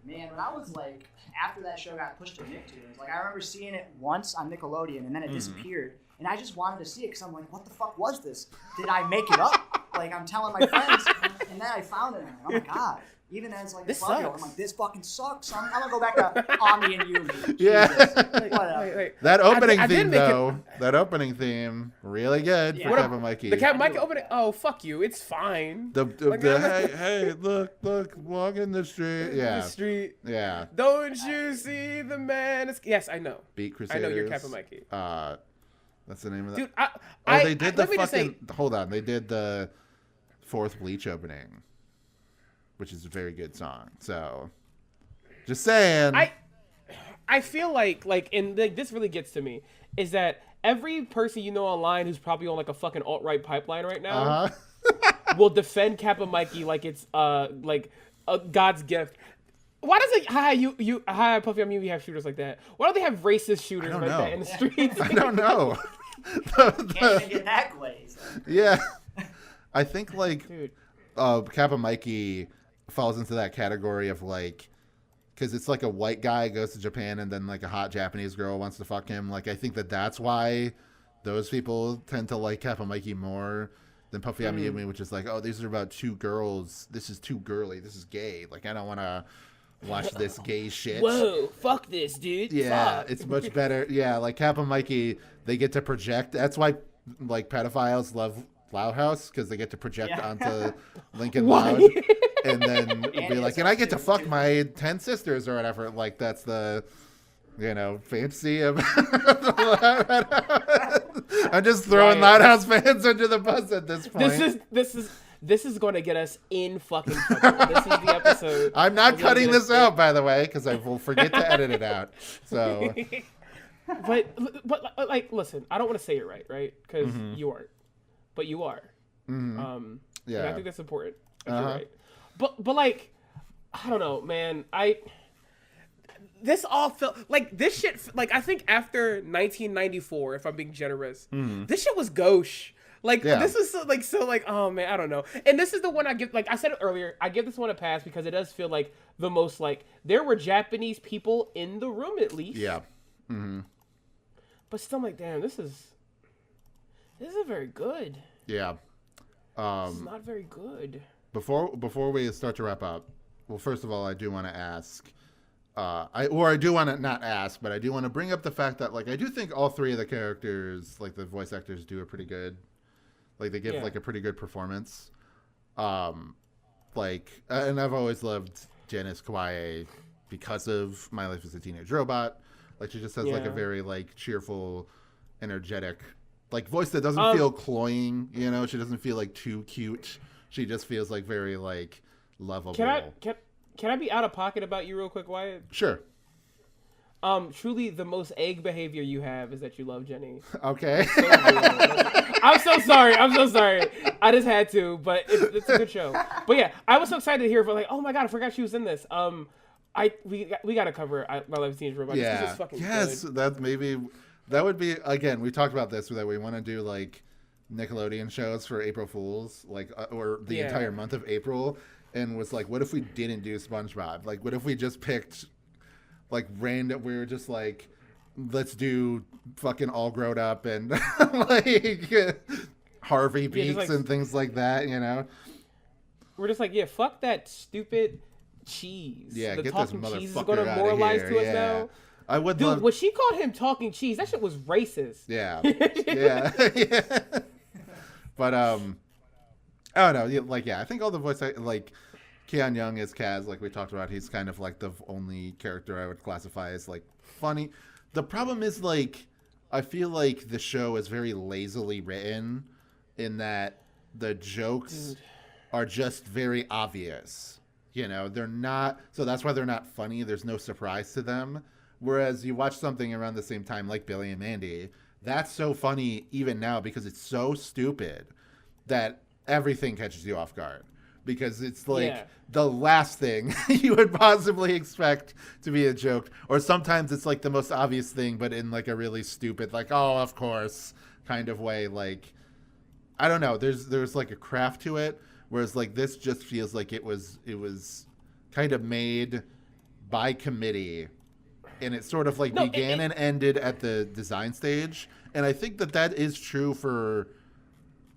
Man, when I was like, after that show got pushed to Nicktoons, like I remember seeing it once on Nickelodeon and then it disappeared. And I just wanted to see it because I'm like, what the fuck was this? Did I make it up? Like I'm telling my friends, and then I found it and I'm like, oh my God. Even as like this a 12-year-old, I'm like, this fucking sucks. I'm gonna go back to Ami and Yumi. Yeah. Whatever. That opening theme though, that opening theme, really good for Kappa Mikey. The Kappa Mikey opening. Oh fuck you! It's fine. Hey, look, walk in the street. Yeah. The street. Yeah. Don't you see the man? Yes, I know. Beat Crusaders. I know you're Kappa Mikey. That's the name of that. Dude, they did the fucking. Hold on, they did the fourth Bleach opening, which is a very good song. So, just saying. I feel like this really gets to me is that every person you know online who's probably on like a fucking alt-right pipeline right now will defend Kappa Mikey like it's like a God's gift. Why does hi Puffy and Yumi have shooters like that? Why don't they have racist shooters like that in the streets? I don't know. Can't even get that glazed. Yeah, I think like Kappa Mikey falls into that category of like, because it's like a white guy goes to Japan and then like a hot Japanese girl wants to fuck him. Like I think that's why those people tend to like Kappa Mikey more than Puffy and Yumi, which is like, oh, these are about two girls. This is too girly. This is gay. Like I don't want to watch this gay shit. Whoa, fuck this, dude. Yeah, fuck. it's much better. Yeah, like Kappa Mikey, they get to project. That's why like pedophiles love Loud House, because they get to project onto Lincoln Loud and then be like, and I get to fuck my 10 sisters or whatever. Like that's the fantasy of I'm just throwing Loud House fans under the bus at this point. This is going to get us in fucking trouble. This is the episode. I'm not cutting this out, by the way, because I will forget to edit it out. So, but like, listen, I don't want to say it right? Because you aren't, but you are. Mm-hmm. Yeah, and I think that's important. You're right. But like, I don't know, man. This all felt like this shit. Like I think after 1994, if I'm being generous, this shit was gauche. Like this is so oh man, I don't know. And this is the one I give, like I said earlier, I give this one a pass because it does feel like the most like there were Japanese people in the room at least. Yeah. Mm-hmm. But still, I'm like, damn, this is very good. Yeah. This is not very good. Before we start to wrap up, well, first of all, I do want to ask. I do want to not ask, but I do want to bring up the fact that like I do think all three of the characters, like the voice actors, do a pretty good. Like they give like a pretty good performance. Like, and I've always loved Janice Kawaii because of My Life as a Teenage Robot. Like she just has like a very like cheerful, energetic, like voice that doesn't feel cloying. She doesn't feel like too cute. She just feels like very like lovable. Can I be out of pocket about you real quick, Wyatt? Sure. Truly, the most egg behavior you have is that you love Jenny. Okay. I'm so sorry. I just had to, but it's a good show. But yeah, I was so excited to hear for like, oh my god, I forgot she was in this. We gotta cover My Life as a Teenage Robot. Yeah. It's fucking good. That would be again. We talked about this that we want to do like Nickelodeon shows for April Fools, like or the entire month of April, and was like, what if we didn't do SpongeBob? Like, what if we just picked like random? We were just like, let's do fucking All Grown Up and like Harvey Beaks and things like that. We're just like, fuck that stupid cheese. Yeah, the get talking this cheese is motherfucker going to outta moralize here. to us now. I would Dude, love. when she called him talking cheese, that shit was racist. Yeah, yeah. But I don't know. I think all the voice like Keon Young as Kaz, like we talked about, he's kind of like the only character I would classify as like funny. The problem is like I feel like the show is very lazily written in that the jokes are just very obvious. You know, they're not, so that's why they're not funny. There's no surprise to them. Whereas you watch something around the same time like Billy and Mandy, that's so funny even now because it's so stupid that everything catches you off guard. Because it's like the last thing you would possibly expect to be a joke. Or sometimes it's like the most obvious thing, but in like a really stupid, like, oh, of course, kind of way. Like, I don't know. There's like a craft to it. Whereas like this just feels like it was kind of made by committee. And it sort of like began and ended at the design stage. And I think that is true for,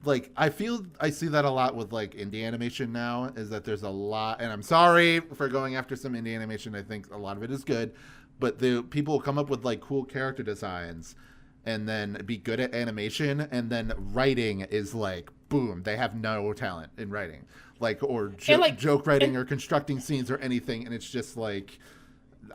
like, I see that a lot with like indie animation now, is that there's a lot, and I'm sorry for going after some indie animation. I think a lot of it is good, but the people come up with like cool character designs and then be good at animation, and then writing is like, boom, they have no talent in writing, like, or joke writing or constructing scenes or anything. And it's just like,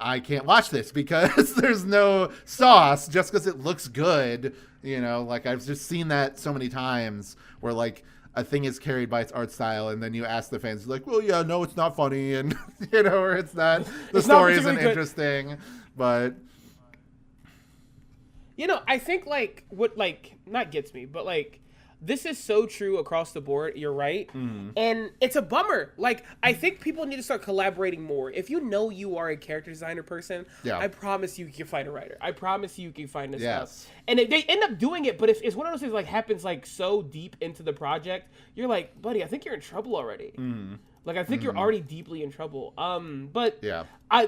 I can't watch this because there's no sauce just because it looks good. You know, like I've just seen that so many times where like a thing is carried by its art style and then you ask the fans like, well, yeah, no, it's not funny. And, you know, or it's not, the story isn't interesting, but. You know, I think like what like not gets me, but like this is so true across the board. You're right. Mm-hmm. And it's a bummer. Like, I think people need to start collaborating more. If you know you are a character designer person, I promise you can find a writer. I promise you can find this stuff. And they end up doing it, but if it's one of those things like happens like so deep into the project, you're like, buddy, I think you're in trouble already. Mm-hmm. Like, I think you're already deeply in trouble. But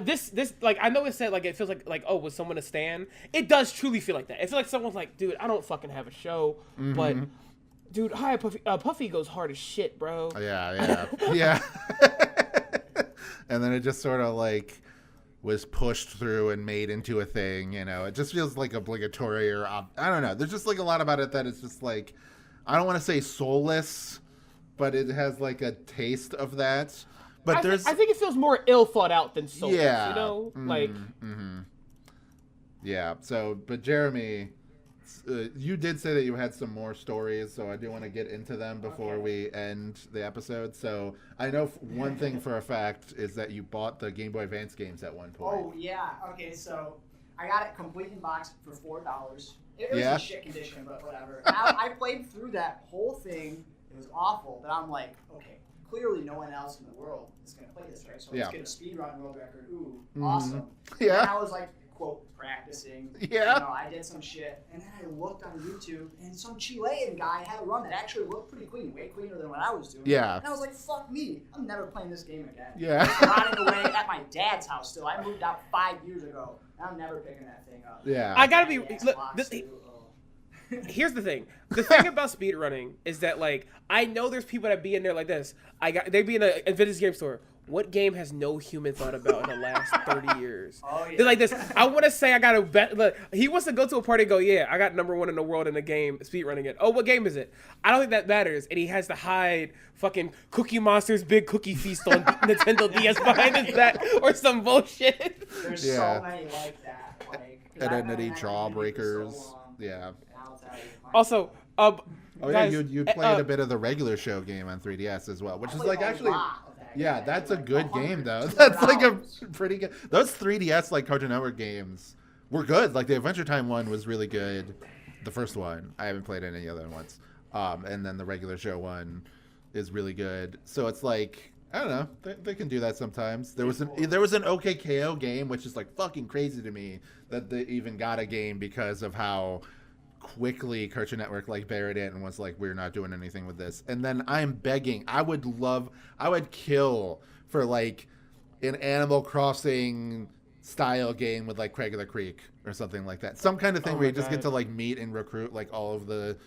this like, I know it said like it feels like oh, was someone a stan? It does truly feel like that. It feels like someone's like, dude, I don't fucking have a show, but dude, hi, Puffy. Puffy goes hard as shit, bro. Yeah. And then it just sort of like was pushed through and made into a thing. You know, it just feels like obligatory or I don't know. There's just like a lot about it that it's just like, I don't want to say soulless, but it has like a taste of that. But I think it feels more ill thought out than soulless. You know, Yeah. So, but Jeremy. You did say that you had some more stories, so I do want to get into them before we end the episode. So I know one thing for a fact is that you bought the Game Boy Advance games at one point. Oh, yeah. Okay, so I got it complete in box for $4. It was in shit condition, but whatever. I played through that whole thing. It was awful, but I'm like, okay, clearly no one else in the world is going to play this, right? So let's get a speedrun world record. Ooh, awesome. Yeah. And I was like, quote, practicing. Yeah. You know, I did some shit. And then I looked on YouTube, and some Chilean guy had a run that actually looked pretty clean, way cleaner than what I was doing. Yeah. And I was like, fuck me. I'm never playing this game again. Yeah. It's rotting away at my dad's house still. I moved out 5 years ago. And I'm never picking that thing up. Yeah. I gotta be... Here's the thing. The thing about speedrunning is that, like, I know there's people that be in there like this. They'd be in a vintage game store. What game has no human thought about in the last 30 years? Oh, yeah. They're like this. I want to say I got a bet. Look, he wants to go to a party and go, yeah, I got #1 in the world in a game, speedrunning it. Oh, what game is it? I don't think that matters. And he has to hide fucking Cookie Monster's Big Cookie Feast on Nintendo DS behind his back or some bullshit. There's so many like that. Like, Identity Jawbreakers. Yeah. Also, oh guys, yeah, you played a bit of the regular show game on 3DS as well, which is like actually... Yeah, that's a good game though. That's like a pretty good. Those 3DS like Cartoon Network games were good. Like the Adventure Time one was really good. The first one, I haven't played any other ones. And then the regular show one is really good. So it's like, I don't know, they can do that sometimes. There was an OKKO game, which is like fucking crazy to me that they even got a game because of how quickly Cartoon Network like buried it and was like, we're not doing anything with this. And then I'm begging, I would kill for like an Animal Crossing style game with like Craig of the Creek or something like that. Some kind of thing where you just get to like meet and recruit like all of the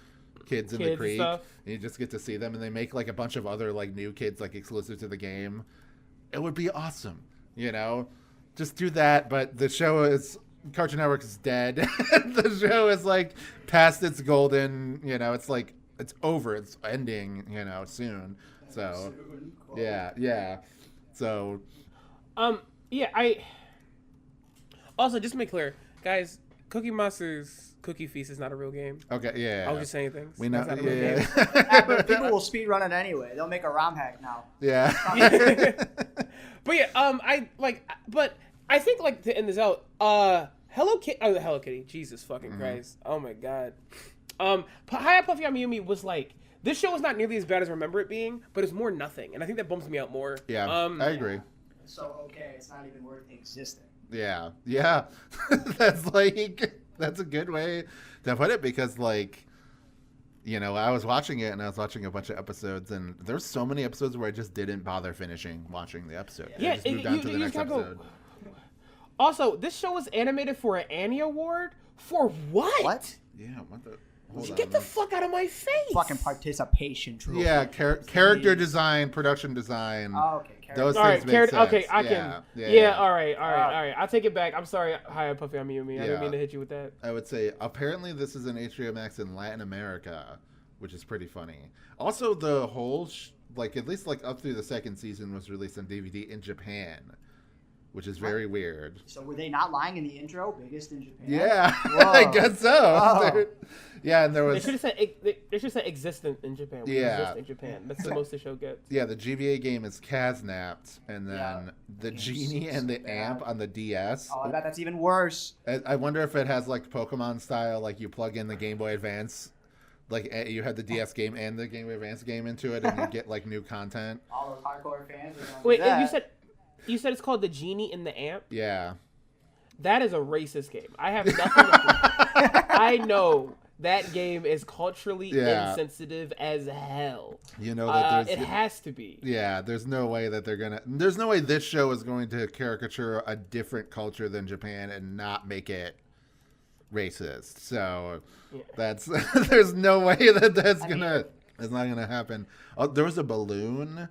kids in the creek and you just get to see them, and they make like a bunch of other like new kids like exclusive to the game. It would be awesome, you know? Just do that, but the show is Cartoon Network is dead. The show is like past its golden, it's like it's over. It's ending, soon. So yeah. So yeah, I also just to make clear, guys, Cookie Monster's Cookie Feast is not a real game. okay, yeah. I was just saying things. We know. That's not a real game. But people will speed run it anyway. They'll make a ROM hack now. Yeah. But yeah, but I think like to end this out, Hello Kitty, Jesus fucking Christ, oh my god, Hi Puffy I'm Yumi was like, this show was not nearly as bad as I remember it being, but it's more nothing, and I think that bumps me out more. Yeah, I agree. So okay, it's not even worth existing. Yeah. That's a good way to put it, because like, I was watching it and I was watching a bunch of episodes, and there's so many episodes where I just didn't bother finishing watching the episode. Yeah, I just moved on to the next episode. Also, this show was animated for an Annie Award. For what? What? Yeah, what the? Hold on, Get the fuck out of my face! Fucking participation trophy. Yeah, character design, production design. Oh, okay. Those all right, things make sense. okay, I can. Yeah, all right. I'll take it back. I'm sorry. Hi, Puffy, I'm Yumi. I didn't mean to hit you with that. I would say apparently this is an HBO Max in Latin America, which is pretty funny. Also, the whole at least up through the second season was released on DVD in Japan, which is very weird. So were they not lying in the intro? Biggest in Japan? Yeah, I guess so. Oh. Yeah, and there was. They should have said existent in Japan. We exist in Japan. That's the most the show gets. Yeah, the GBA game is Kaznapped, and then the Genie and the Amp on the DS. Oh, I bet that's even worse. I wonder if it has Pokemon style, you plug in the Game Boy Advance, you had the DS game and the Game Boy Advance game into it, and you get new content. All those hardcore fans are going Wait, to that. you said it's called the Genie and the Amp? Yeah. That is a racist game. I have nothing to I know that game is culturally insensitive as hell. That it has to be. Yeah, there's no way that there's no way this show is going to caricature a different culture than Japan and not make it racist. So that's there's no way that it's not gonna happen. Oh, there was a balloon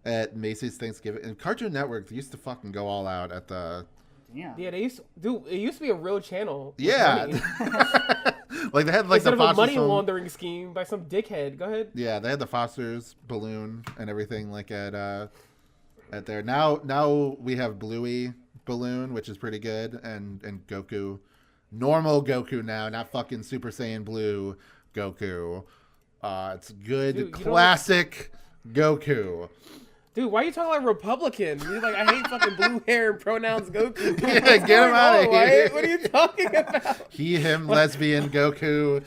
at Macy's Thanksgiving, and Cartoon Network used to fucking go all out at the. Yeah, they used to, it used to be a real channel. Yeah. They had instead the of a Foster's money laundering scheme by some dickhead. Go ahead. Yeah, they had the Foster's balloon and everything at there. Now we have Bluey balloon, which is pretty good, and Goku, normal Goku now, not fucking Super Saiyan Blue Goku. It's good, classic Goku. Dude, why are you talking like Republican? You're like, I hate fucking blue hair and pronouns Goku. Yeah, get him out of here. What are you talking about? He, him, lesbian Goku,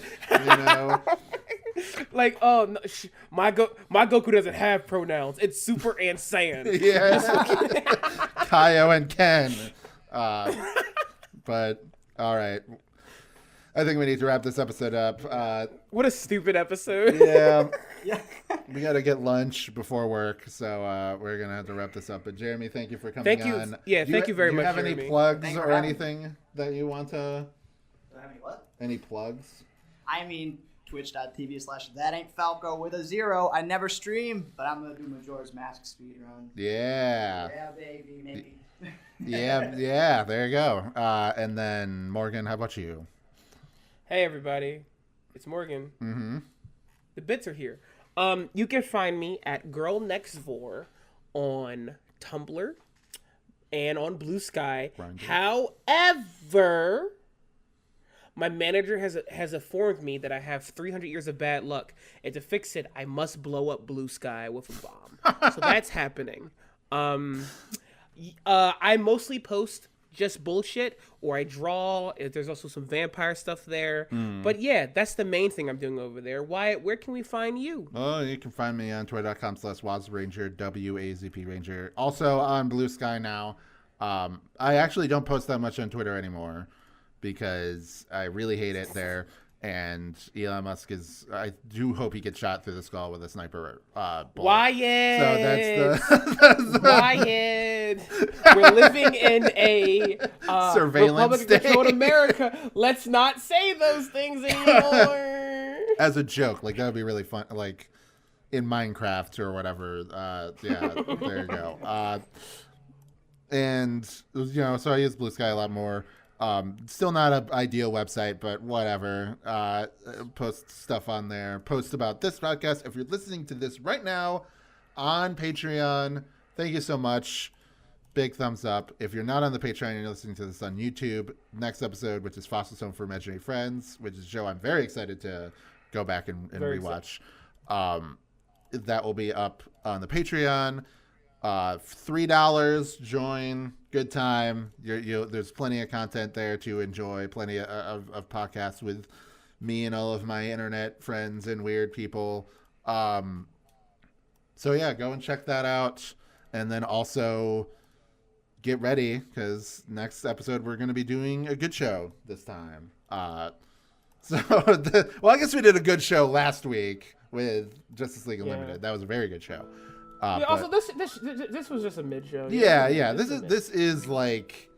Oh, no, my Goku doesn't have pronouns. It's Super and Saiyan. Yeah. Kaio and Ken. But, all right. I think we need to wrap this episode up. What a stupid episode. Yeah. We got to get lunch before work, so we're going to have to wrap this up. But Jeremy, thank you for coming on. Yeah, thank you very much, Do you have Jeremy. any plugs or anything that you want to... Do I have any what? Any plugs? I mean, twitch.tv/thataintfalco with a 0. I never stream, but I'm going to do Majora's Mask speedrun. Yeah. Yeah, baby, maybe. Yeah, there you go. And then, Morgan, how about you? Hey, everybody. It's Morgan. Mm-hmm. The bits are here. You can find me at Girl Next Vor on Tumblr and on Blue Sky. However, my manager has informed me that I have 300 years of bad luck, and to fix it, I must blow up Blue Sky with a bomb. So that's happening. I mostly post just bullshit, or I draw. There's also some vampire stuff there. But yeah, that's the main thing I'm doing over there. Wyatt, where can we find you? Oh, you can find me on twitter.com/WazRanger, WAZP Ranger. Also on Blue Sky now. I actually don't post that much on Twitter anymore because I really hate it there. And Elon Musk I do hope he gets shot through the skull with a sniper bullet. Wyatt! So that's the Wyatt! We're living in a surveillance state. Republican-controlled America. Let's not say those things anymore. As a joke, that would be really fun, in Minecraft or whatever. Yeah, there you go. And so I use Blue Sky a lot more. Still not an ideal website, but whatever. Post stuff on there. Post about this podcast. If you're listening to this right now on Patreon, thank you so much. Big thumbs up. If you're not on the Patreon and you're listening to this on YouTube, next episode, which is Foster's Home for Imaginary Friends, which is a show I'm very excited to go back and rewatch. That will be up on the Patreon. $3, join, good time. There's plenty of content there to enjoy, plenty of podcasts with me and all of my internet friends and weird people. So yeah, go and check that out. And then also get ready, because next episode we're going to be doing a good show this time. Well, I guess we did a good show last week with Justice League Unlimited. Yeah. That was a very good show. Also, this was just a mid show. Yeah. This is like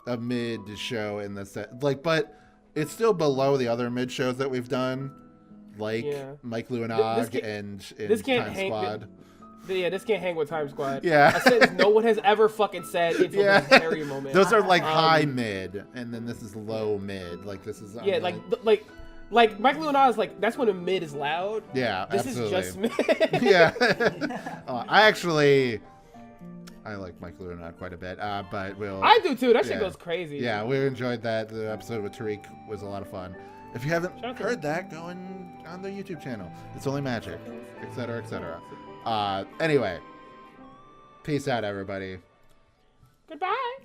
a mid show in the set, but it's still below the other mid shows that we've done, like Mike Lou and Og and Time Squad. This can't hang with Time Squad. Yeah. I said no one has ever fucking said until this very moment. Those are like high mid, and then this is low mid. Like this is like Mike Lou and I is like, that's when a mid is loud. Yeah, this absolutely. is just mid. Yeah. I like Mike Lou and I quite a bit, but I do too. That shit goes crazy. Yeah, we enjoyed that. The episode with Tariq was a lot of fun. If you haven't heard that, go on the YouTube channel. It's Only Magic, etc., etc. Anyway, peace out, everybody. Goodbye.